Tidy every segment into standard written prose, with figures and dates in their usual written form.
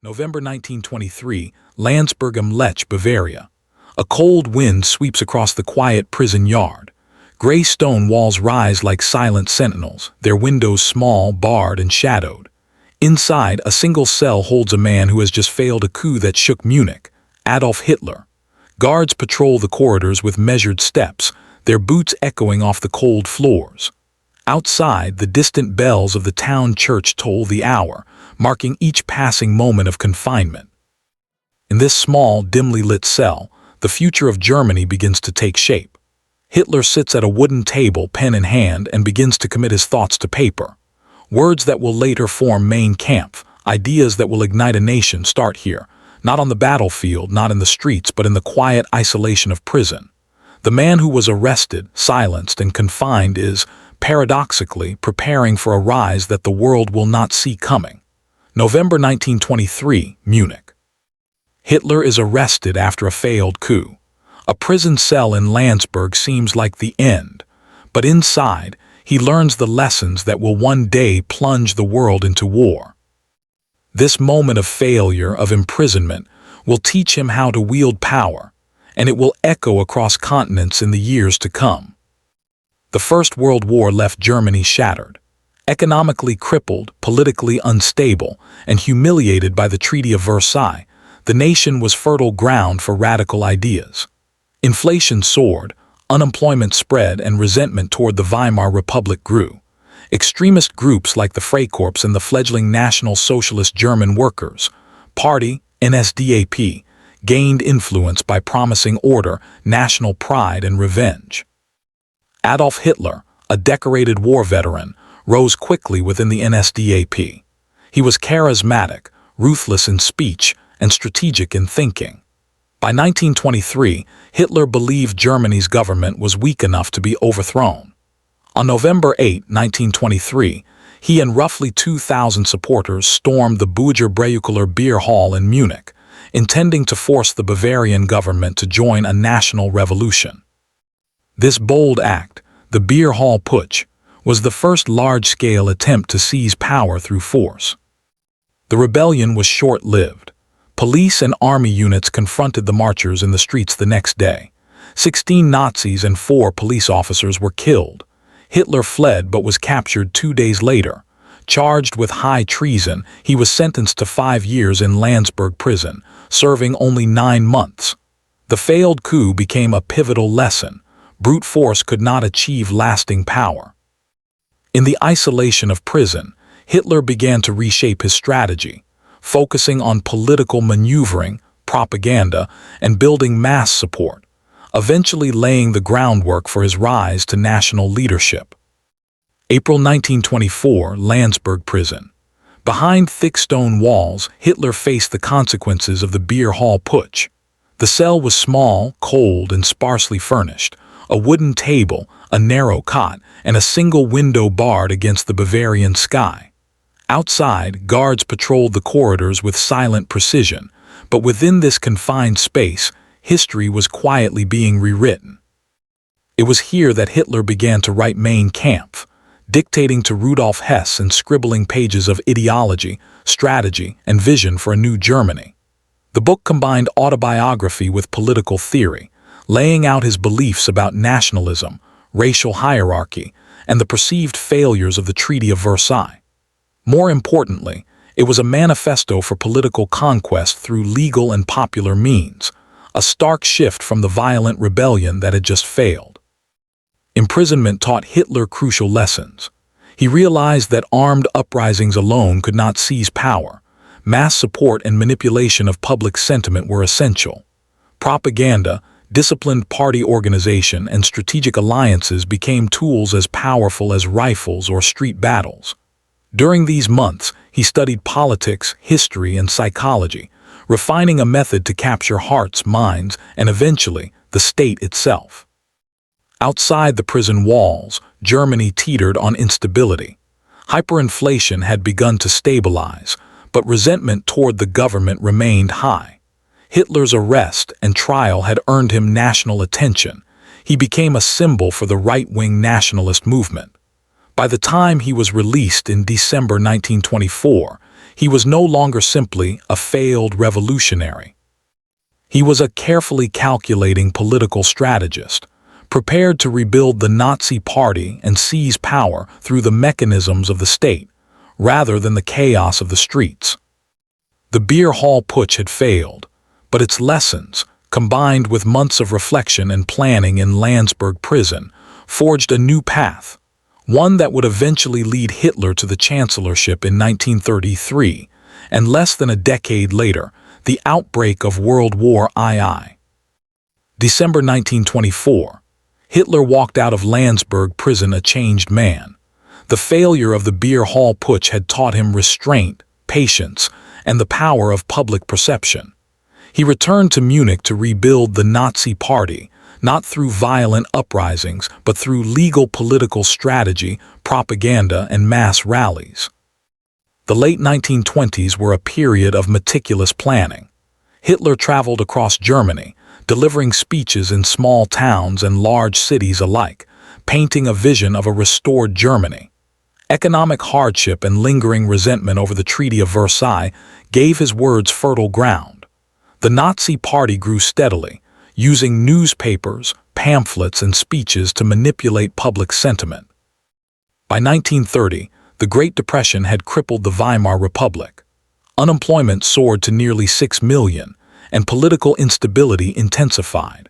November 1923, Landsberg am Lech, Bavaria. A cold wind sweeps across the quiet prison yard. Gray stone walls rise like silent sentinels, their windows small, barred, and shadowed. Inside, a single cell holds a man who has just failed a coup that shook Munich, Adolf Hitler. Guards patrol the corridors with measured steps, their boots echoing off the cold floors. Outside, the distant bells of the town church toll the hour, marking each passing moment of confinement. In this small, dimly lit cell, the future of Germany begins to take shape. Hitler sits at a wooden table, pen in hand, and begins to commit his thoughts to paper. Words that will later form Mein Kampf, ideas that will ignite a nation, start here, not on the battlefield, not in the streets, but in the quiet isolation of prison. The man who was arrested, silenced, and confined is, paradoxically, preparing for a rise that the world will not see coming. November 1923, Munich. Hitler is arrested after a failed coup. A prison cell in Landsberg seems like the end, but inside, he learns the lessons that will one day plunge the world into war. This moment of failure, of imprisonment, will teach him how to wield power, and it will echo across continents in the years to come. The First World War left Germany shattered. Economically crippled, politically unstable, and humiliated by the Treaty of Versailles, the nation was fertile ground for radical ideas. Inflation soared, unemployment spread, and resentment toward the Weimar Republic grew. Extremist groups like the Freikorps and the fledgling National Socialist German Workers' Party, NSDAP, gained influence by promising order, national pride, and revenge. Adolf Hitler, a decorated war veteran, rose quickly within the NSDAP. He was charismatic, ruthless in speech, and strategic in thinking. By 1923, Hitler believed Germany's government was weak enough to be overthrown. On November 8, 1923, he and roughly 2,000 supporters stormed the Bürgerbräukeller Beer Hall in Munich, intending to force the Bavarian government to join a national revolution. This bold act, the Beer Hall Putsch, was the first large-scale attempt to seize power through force. The rebellion was short-lived. Police and army units confronted the marchers in the streets the next day. 16 Nazis and 4 police officers were killed. Hitler fled but was captured 2 days later. Charged with high treason, he was sentenced to 5 years in Landsberg Prison, serving only 9 months. The failed coup became a pivotal lesson. Brute force could not achieve lasting power. In the isolation of prison, Hitler began to reshape his strategy, focusing on political maneuvering, propaganda, and building mass support, eventually laying the groundwork for his rise to national leadership. April 1924, Landsberg Prison. Behind thick stone walls, Hitler faced the consequences of the Beer Hall Putsch. The cell was small, cold, and sparsely furnished. A wooden table, a narrow cot, and a single window barred against the Bavarian sky. Outside, guards patrolled the corridors with silent precision, but within this confined space, history was quietly being rewritten. It was here that Hitler began to write Mein Kampf, dictating to Rudolf Hess and scribbling pages of ideology, strategy, and vision for a new Germany. The book combined autobiography with political theory, laying out his beliefs about nationalism, racial hierarchy, and the perceived failures of the Treaty of Versailles. More importantly, it was a manifesto for political conquest through legal and popular means, a stark shift from the violent rebellion that had just failed. Imprisonment taught Hitler crucial lessons. He realized that armed uprisings alone could not seize power. Mass support and manipulation of public sentiment were essential. Propaganda, disciplined party organization, and strategic alliances became tools as powerful as rifles or street battles. During these months, he studied politics, history, and psychology, refining a method to capture hearts, minds, and eventually, the state itself. Outside the prison walls, Germany teetered on instability. Hyperinflation had begun to stabilize, but resentment toward the government remained high. Hitler's arrest and trial had earned him national attention. He became a symbol for the right-wing nationalist movement. By the time he was released in December 1924, he was no longer simply a failed revolutionary. He was a carefully calculating political strategist, prepared to rebuild the Nazi Party and seize power through the mechanisms of the state, rather than the chaos of the streets. The Beer Hall Putsch had failed, but its lessons, combined with months of reflection and planning in Landsberg Prison, forged a new path, one that would eventually lead Hitler to the chancellorship in 1933, and less than a decade later, the outbreak of World War II. December 1924. Hitler walked out of Landsberg Prison a changed man. The failure of the Beer Hall Putsch had taught him restraint, patience, and the power of public perception. He returned to Munich to rebuild the Nazi Party, not through violent uprisings, but through legal political strategy, propaganda, and mass rallies. The late 1920s were a period of meticulous planning. Hitler traveled across Germany, delivering speeches in small towns and large cities alike, painting a vision of a restored Germany. Economic hardship and lingering resentment over the Treaty of Versailles gave his words fertile ground. The Nazi Party grew steadily, using newspapers, pamphlets, and speeches to manipulate public sentiment. By 1930, the Great Depression had crippled the Weimar Republic. Unemployment soared to nearly 6 million, and political instability intensified.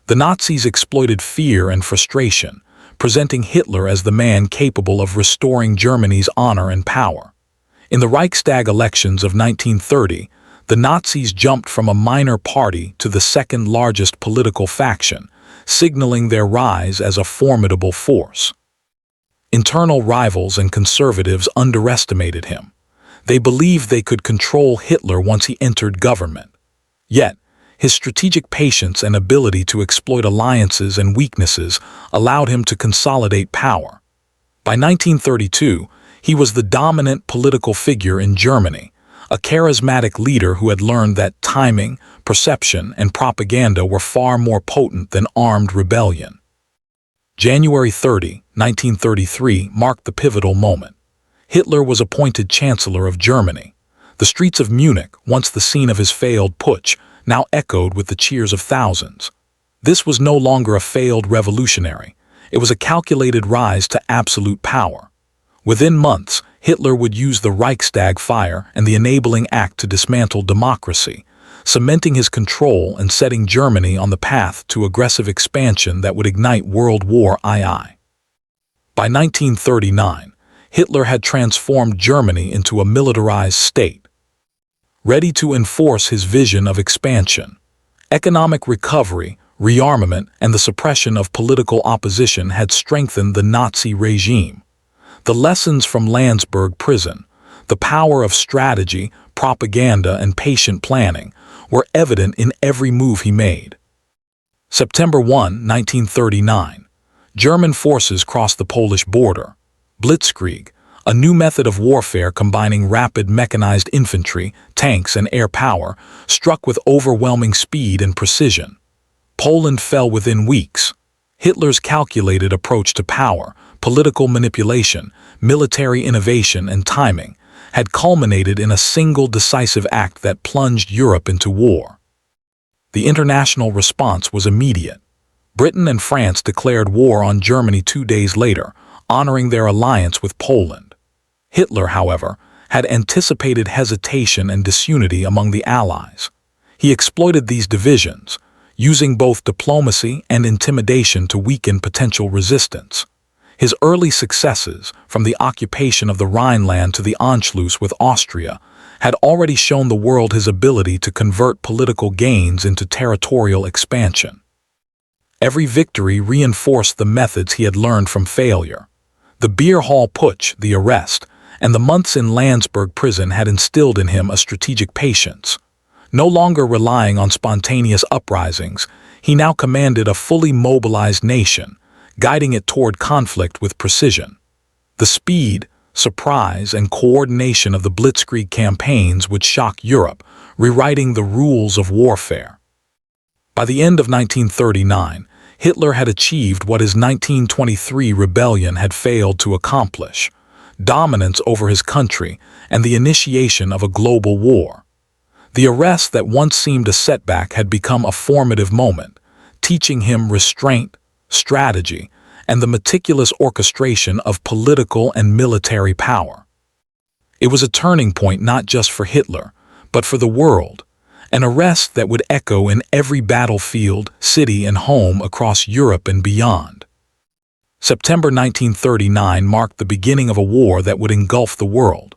The Nazis exploited fear and frustration, presenting Hitler as the man capable of restoring Germany's honor and power. In the Reichstag elections of 1930, the Nazis jumped from a minor party to the second-largest political faction, signaling their rise as a formidable force. Internal rivals and conservatives underestimated him. They believed they could control Hitler once he entered government. Yet, his strategic patience and ability to exploit alliances and weaknesses allowed him to consolidate power. By 1932, he was the dominant political figure in Germany, a charismatic leader who had learned that timing, perception, and propaganda were far more potent than armed rebellion. January 30, 1933 marked the pivotal moment. Hitler was appointed Chancellor of Germany. The streets of Munich, once the scene of his failed putsch, now echoed with the cheers of thousands. This was no longer a failed revolutionary. It was a calculated rise to absolute power. Within months, Hitler would use the Reichstag fire and the enabling act to dismantle democracy, cementing his control and setting Germany on the path to aggressive expansion that would ignite World War II. By 1939, Hitler had transformed Germany into a militarized state, ready to enforce his vision of expansion. Economic recovery, rearmament, and the suppression of political opposition had strengthened the Nazi regime. The lessons from Landsberg Prison, the power of strategy, propaganda, and patient planning, were evident in every move he made. September 1, 1939. German forces crossed the Polish border. Blitzkrieg, a new method of warfare combining rapid mechanized infantry, tanks, and air power, struck with overwhelming speed and precision. Poland fell within weeks. Hitler's calculated approach to power, political manipulation, military innovation, and timing had culminated in a single decisive act that plunged Europe into war. The international response was immediate. Britain and France declared war on Germany 2 days later, honoring their alliance with Poland. Hitler, however, had anticipated hesitation and disunity among the Allies. He exploited these divisions, using both diplomacy and intimidation to weaken potential resistance. His early successes, from the occupation of the Rhineland to the Anschluss with Austria, had already shown the world his ability to convert political gains into territorial expansion. Every victory reinforced the methods he had learned from failure. The Beer Hall Putsch, the arrest, and the months in Landsberg Prison had instilled in him a strategic patience. No longer relying on spontaneous uprisings, he now commanded a fully mobilized nation, guiding it toward conflict with precision. The speed, surprise, and coordination of the Blitzkrieg campaigns would shock Europe, rewriting the rules of warfare. By the end of 1939, Hitler had achieved what his 1923 rebellion had failed to accomplish. dominance over his country, and the initiation of a global war. The arrest that once seemed a setback had become a formative moment, teaching him restraint, strategy, and the meticulous orchestration of political and military power. It was a turning point not just for Hitler, but for the world, an arrest that would echo in every battlefield, city, and home across Europe and beyond. September 1939 marked the beginning of a war that would engulf the world.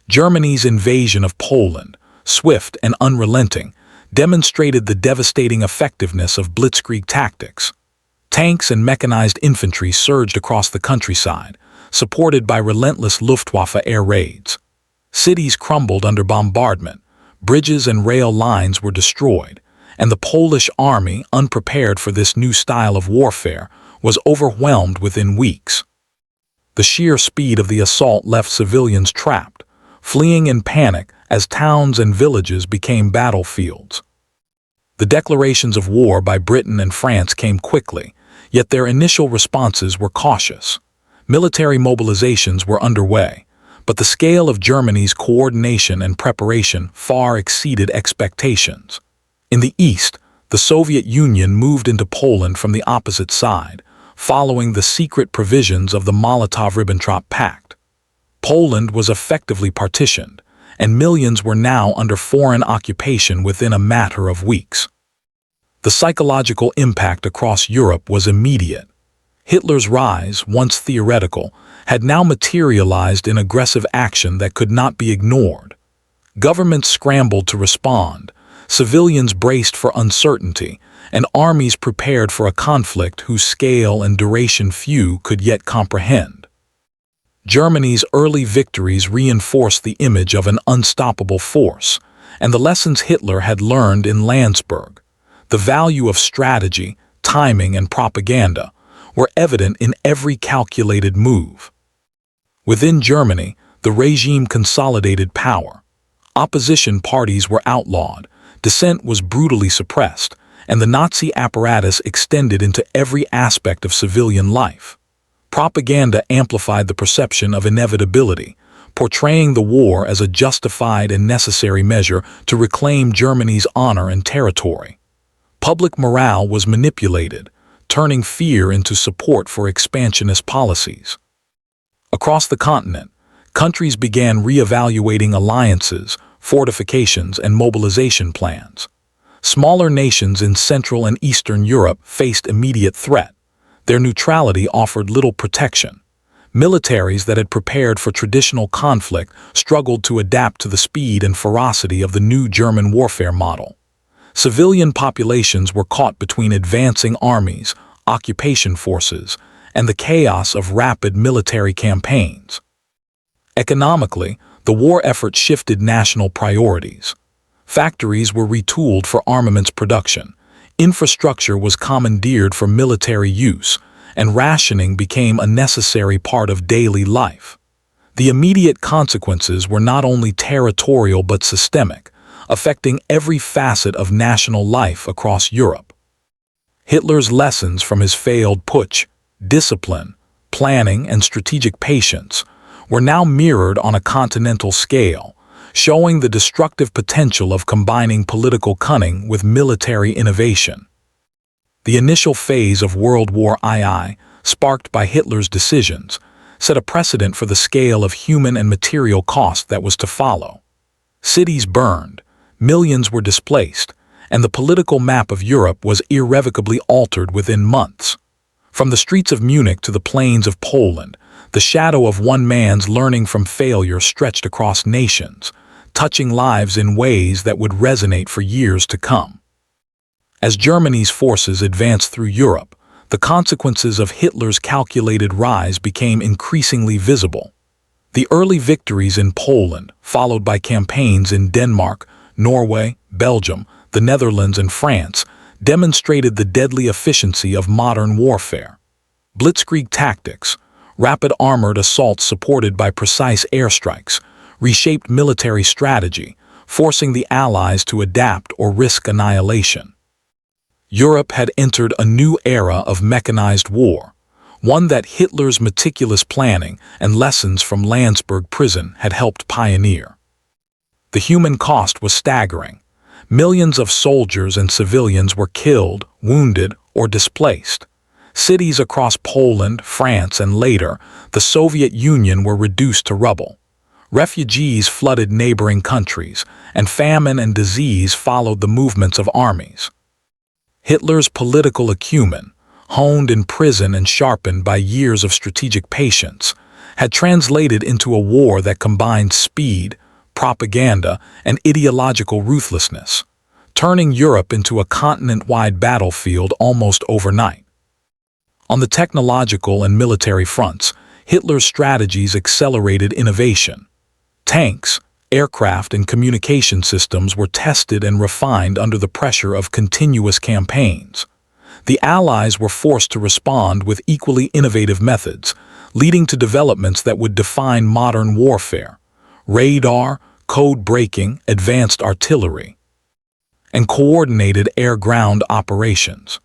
Germany's invasion of Poland, swift and unrelenting, demonstrated the devastating effectiveness of blitzkrieg tactics. Tanks and mechanized infantry surged across the countryside, supported by relentless Luftwaffe air raids. Cities crumbled under bombardment, bridges and rail lines were destroyed, and the Polish army, unprepared for this new style of warfare, was overwhelmed within weeks. The sheer speed of the assault left civilians trapped, fleeing in panic as towns and villages became battlefields. The declarations of war by Britain and France came quickly, yet their initial responses were cautious. Military mobilizations were underway, but the scale of Germany's coordination and preparation far exceeded expectations. In the east, the Soviet Union moved into Poland from the opposite side, following the secret provisions of the Molotov-Ribbentrop Pact. Poland was effectively partitioned, and millions were now under foreign occupation within a matter of weeks. The psychological impact across Europe was immediate. Hitler's rise, once theoretical, had now materialized in aggressive action that could not be ignored. Governments scrambled to respond, civilians braced for uncertainty, and armies prepared for a conflict whose scale and duration few could yet comprehend. Germany's early victories reinforced the image of an unstoppable force, and the lessons Hitler had learned in Landsberg, the value of strategy, timing, and propaganda, were evident in every calculated move. Within Germany, the regime consolidated power. Opposition parties were outlawed, dissent was brutally suppressed, and the Nazi apparatus extended into every aspect of civilian life. Propaganda amplified the perception of inevitability, portraying the war as a justified and necessary measure to reclaim Germany's honor and territory. Public morale was manipulated, turning fear into support for expansionist policies. Across the continent, countries began reevaluating alliances, fortifications, and mobilization plans. Smaller nations in Central and Eastern Europe faced immediate threat. Their neutrality offered little protection. Militaries that had prepared for traditional conflict struggled to adapt to the speed and ferocity of the new German warfare model. Civilian populations were caught between advancing armies, occupation forces, and the chaos of rapid military campaigns. Economically, the war effort shifted national priorities. Factories were retooled for armaments production, infrastructure was commandeered for military use, and rationing became a necessary part of daily life. The immediate consequences were not only territorial but systemic, affecting every facet of national life across Europe. Hitler's lessons from his failed putsch, discipline, planning, and strategic patience, were now mirrored on a continental scale, showing the destructive potential of combining political cunning with military innovation. The initial phase of World War II, sparked by Hitler's decisions, set a precedent for the scale of human and material cost that was to follow. Cities burned, millions were displaced, and the political map of Europe was irrevocably altered within months. From the streets of Munich to the plains of Poland, the shadow of one man's learning from failure stretched across nations, touching lives in ways that would resonate for years to come. As Germany's forces advanced through Europe, the consequences of Hitler's calculated rise became increasingly visible. The early victories in Poland, followed by campaigns in Denmark, Norway, Belgium, the Netherlands, and France, demonstrated the deadly efficiency of modern warfare. Blitzkrieg tactics, rapid armored assaults supported by precise airstrikes, reshaped military strategy, forcing the Allies to adapt or risk annihilation. Europe had entered a new era of mechanized war, one that Hitler's meticulous planning and lessons from Landsberg Prison had helped pioneer. The human cost was staggering. Millions of soldiers and civilians were killed, wounded, or displaced. Cities across Poland, France, and later, the Soviet Union were reduced to rubble. Refugees flooded neighboring countries, and famine and disease followed the movements of armies. Hitler's political acumen, honed in prison and sharpened by years of strategic patience, had translated into a war that combined speed, propaganda, and ideological ruthlessness, turning Europe into a continent-wide battlefield almost overnight. On the technological and military fronts, Hitler's strategies accelerated innovation. Tanks, aircraft, and communication systems were tested and refined under the pressure of continuous campaigns. The Allies were forced to respond with equally innovative methods, leading to developments that would define modern warfare: radar, code breaking, advanced artillery, and coordinated air-ground operations.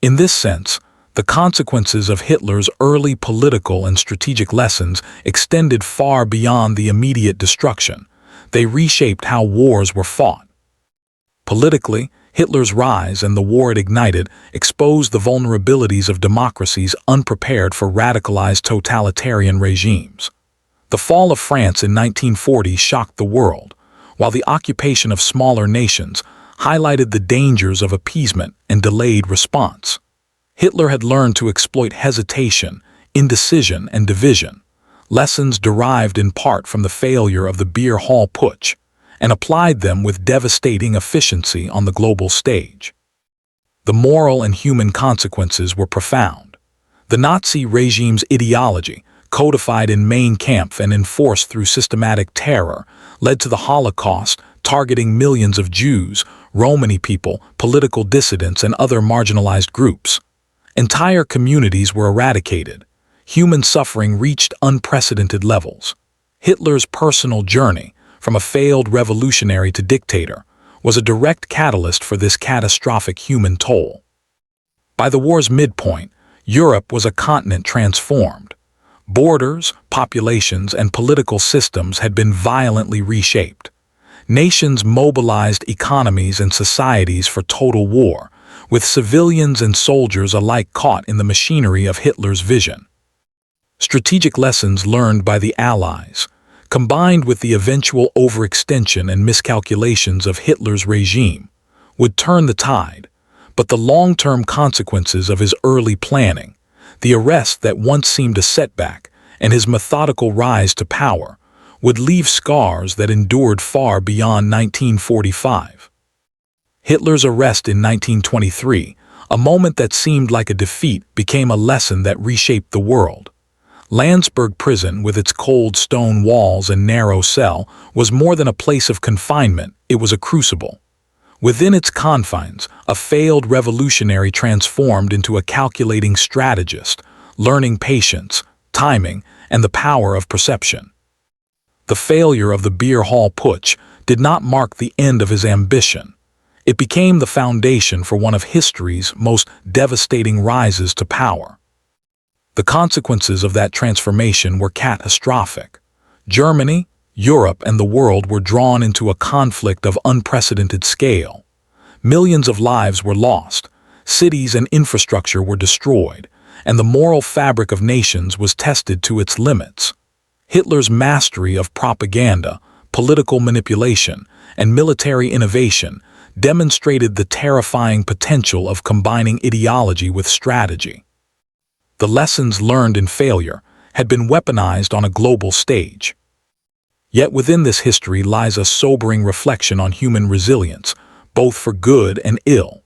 In this sense, the consequences of Hitler's early political and strategic lessons extended far beyond the immediate destruction. They reshaped how wars were fought. Politically, Hitler's rise and the war it ignited exposed the vulnerabilities of democracies unprepared for radicalized totalitarian regimes. The fall of France in 1940 shocked the world, while the occupation of smaller nations highlighted the dangers of appeasement and delayed response. Hitler had learned to exploit hesitation, indecision, and division, lessons derived in part from the failure of the Beer Hall Putsch, and applied them with devastating efficiency on the global stage. The moral and human consequences were profound. The Nazi regime's ideology, codified in Mein Kampf and enforced through systematic terror, led to the Holocaust, targeting millions of Jews, Romani people, political dissidents, and other marginalized groups. Entire communities were eradicated. Human suffering reached unprecedented levels. Hitler's personal journey, from a failed revolutionary to dictator, was a direct catalyst for this catastrophic human toll. By the war's midpoint, Europe was a continent transformed. Borders, populations, and political systems had been violently reshaped. Nations mobilized economies and societies for total war, with civilians and soldiers alike caught in the machinery of Hitler's vision. Strategic lessons learned by the Allies, combined with the eventual overextension and miscalculations of Hitler's regime, would turn the tide, but the long-term consequences of his early planning, the arrest that once seemed a setback, and his methodical rise to power, would leave scars that endured far beyond 1945. Hitler's arrest in 1923, a moment that seemed like a defeat, became a lesson that reshaped the world. Landsberg Prison, with its cold stone walls and narrow cell, was more than a place of confinement, it was a crucible. Within its confines, a failed revolutionary transformed into a calculating strategist, learning patience, timing, and the power of perception. The failure of the Beer Hall Putsch did not mark the end of his ambition. It became the foundation for one of history's most devastating rises to power. The consequences of that transformation were catastrophic. Germany, Europe, and the world were drawn into a conflict of unprecedented scale. Millions of lives were lost, cities and infrastructure were destroyed, and the moral fabric of nations was tested to its limits. Hitler's mastery of propaganda, political manipulation, and military innovation demonstrated the terrifying potential of combining ideology with strategy. The lessons learned in failure had been weaponized on a global stage. Yet within this history lies a sobering reflection on human resilience, both for good and ill.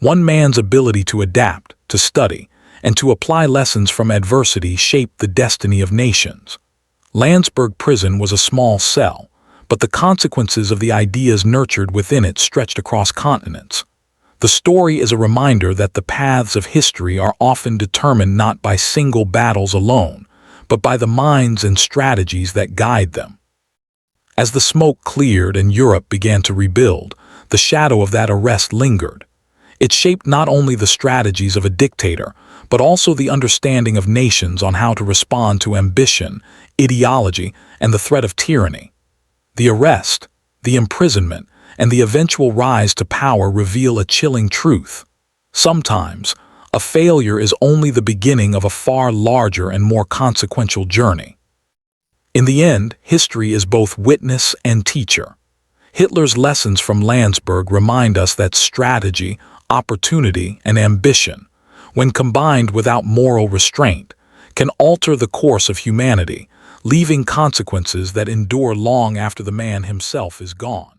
One man's ability to adapt, to study, and to apply lessons from adversity shaped the destiny of nations. Landsberg Prison was a small cell, but the consequences of the ideas nurtured within it stretched across continents. The story is a reminder that the paths of history are often determined not by single battles alone, but by the minds and strategies that guide them. As the smoke cleared and Europe began to rebuild, the shadow of that arrest lingered. It shaped not only the strategies of a dictator, but also the understanding of nations on how to respond to ambition, ideology, and the threat of tyranny. The arrest, the imprisonment, and the eventual rise to power reveal a chilling truth. Sometimes, a failure is only the beginning of a far larger and more consequential journey. In the end, history is both witness and teacher. Hitler's lessons from Landsberg remind us that strategy, opportunity, and ambition, when combined without moral restraint, can alter the course of humanity, leaving consequences that endure long after the man himself is gone.